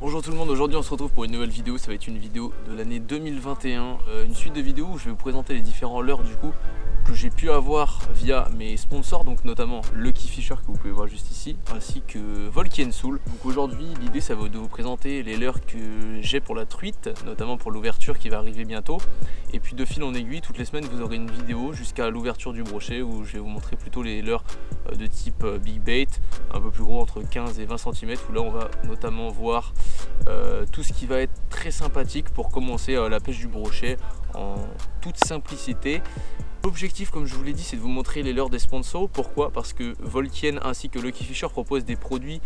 Bonjour tout le monde, aujourd'hui on se retrouve pour une nouvelle vidéo, ça va être une vidéo de l'année 2021, une suite de vidéos où je vais vous présenter les différents leurres du coup que j'ai pu avoir via mes sponsors, donc notamment Lucky Fisher que vous pouvez voir juste ici, ainsi que Volky & Soul. Donc aujourd'hui l'idée ça va de vous présenter les leurres que j'ai pour la truite, notamment pour l'ouverture qui va arriver bientôt. Et puis de fil en aiguille, toutes les semaines vous aurez une vidéo jusqu'à l'ouverture du brochet où je vais vous montrer plutôt les leurres de type big bait, un peu plus gros entre 15 et 20 cm, où là on va notamment voir tout ce qui va être très sympathique pour commencer la pêche du brochet en toute simplicité. L'objectif, comme je vous l'ai dit, c'est de vous montrer les leurres des sponsors. Pourquoi? Parce que Volky ainsi que Lucky Fisher proposent des produits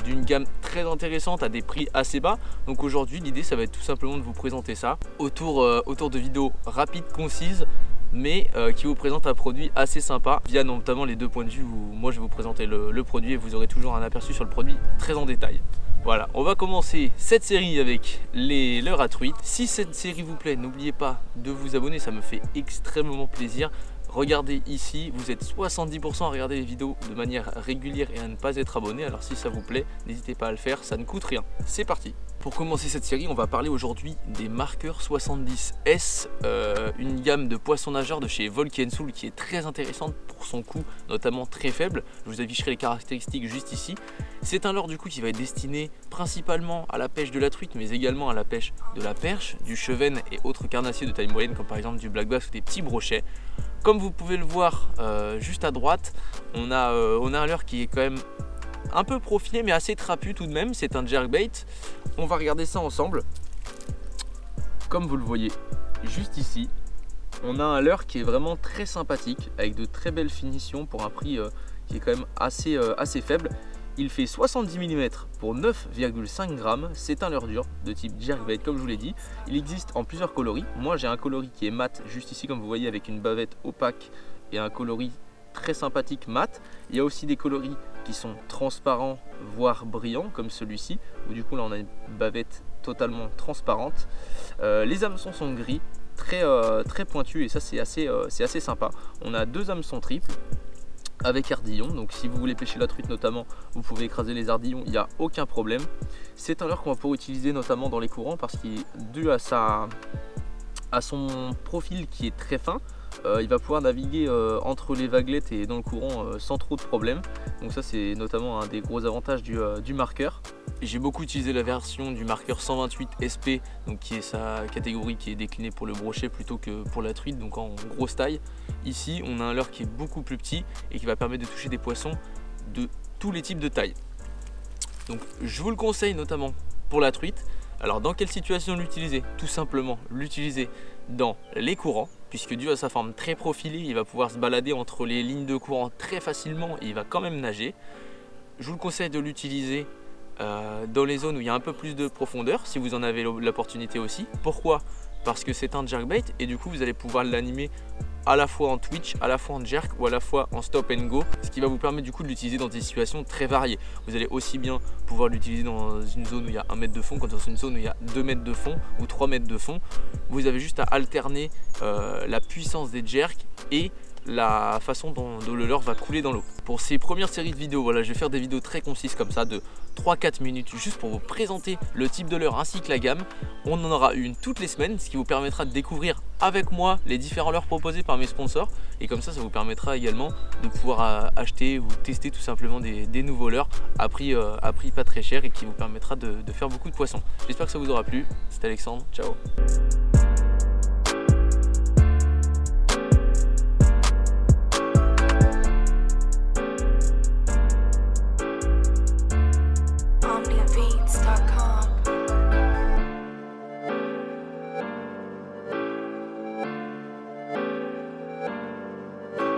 d'une gamme très intéressante à des prix assez bas. Donc aujourd'hui, l'idée, ça va être tout simplement de vous présenter ça autour de vidéos rapides, concises, mais qui vous présentent un produit assez sympa via notamment les deux points de vue où moi je vais vous présenter le produit et vous aurez toujours un aperçu sur le produit très en détail. Voilà, on va commencer cette série avec les leurres à truite. Si cette série vous plaît, n'oubliez pas de vous abonner, ça me fait extrêmement plaisir. Regardez ici, vous êtes 70% à regarder les vidéos de manière régulière et à ne pas être abonné. Alors si ça vous plaît, n'hésitez pas à le faire, ça ne coûte rien. C'est parti. Pour commencer cette série, on va parler aujourd'hui des marqueurs 70S, une gamme de poissons nageurs de chez Volky & Soul qui est très intéressante pour son coût, notamment très faible. Je vous afficherai les caractéristiques juste ici. C'est un leurre du coup qui va être destiné principalement à la pêche de la truite, mais également à la pêche de la perche, du chevenne et autres carnassiers de taille moyenne, comme par exemple du black bass ou des petits brochets. Comme vous pouvez le voir juste à droite, on a un leurre qui est quand même un peu profilé mais assez trapu tout de même. C'est un jerkbait. On va regarder ça ensemble. Comme vous le voyez juste ici, on a un leurre qui est vraiment très sympathique avec de très belles finitions pour un prix qui est quand même assez faible. Il fait 70 mm pour 9,5 g. C'est un leurre dur de type jerkbait comme je vous l'ai dit. Il existe en plusieurs coloris. Moi j'ai un coloris qui est mat juste ici comme vous voyez avec une bavette opaque et un coloris très sympathique mat. Il y a aussi des coloris qui sont transparents voire brillants comme celui-ci où du coup là on a une bavette totalement transparente. Les hameçons sont gris, très pointus et ça c'est assez sympa. On a deux hameçons triples avec ardillon, donc si vous voulez pêcher la truite notamment, vous pouvez écraser les ardillons, il n'y a aucun problème. C'est un leurre qu'on va pouvoir utiliser notamment dans les courants parce qu'il est dû à son profil qui est très fin. Il va pouvoir naviguer entre les vaguelettes et dans le courant sans trop de problèmes. Donc ça c'est notamment un des gros avantages du marqueur. J'ai beaucoup utilisé la version du marqueur 128 SP, donc qui est sa catégorie qui est déclinée pour le brochet plutôt que pour la truite, donc en grosse taille. Ici on a un leurre qui est beaucoup plus petit et qui va permettre de toucher des poissons de tous les types de tailles. Donc je vous le conseille notamment pour la truite. Alors dans quelle situation l'utiliser? Tout simplement l'utiliser dans les courants, puisque dû à sa forme très profilée, il va pouvoir se balader entre les lignes de courant très facilement et il va quand même nager. Je vous le conseille de l'utiliser dans les zones où il y a un peu plus de profondeur, si vous en avez l'opportunité aussi. Pourquoi? Parce que c'est un jerkbait et du coup vous allez pouvoir l'animer à la fois en twitch, à la fois en jerk ou à la fois en stop and go, ce qui va vous permettre du coup de l'utiliser dans des situations très variées. Vous allez aussi bien pouvoir l'utiliser dans une zone où il y a 1 mètre de fond, comme dans une zone où il y a 2 mètres de fond ou 3 mètres de fond. Vous avez juste à alterner la puissance des jerks et la façon dont le leurre va couler dans l'eau. Pour ces premières séries de vidéos, voilà, je vais faire des vidéos très concises comme ça de 3-4 minutes juste pour vous présenter le type de leurre ainsi que la gamme. On en aura une toutes les semaines, ce qui vous permettra de découvrir avec moi les différents leurres proposés par mes sponsors et comme ça vous permettra également de pouvoir acheter ou tester tout simplement des nouveaux leurres à prix pas très cher et qui vous permettra de faire beaucoup de poissons. J'espère que ça vous aura plu. C'était Alexandre, ciao.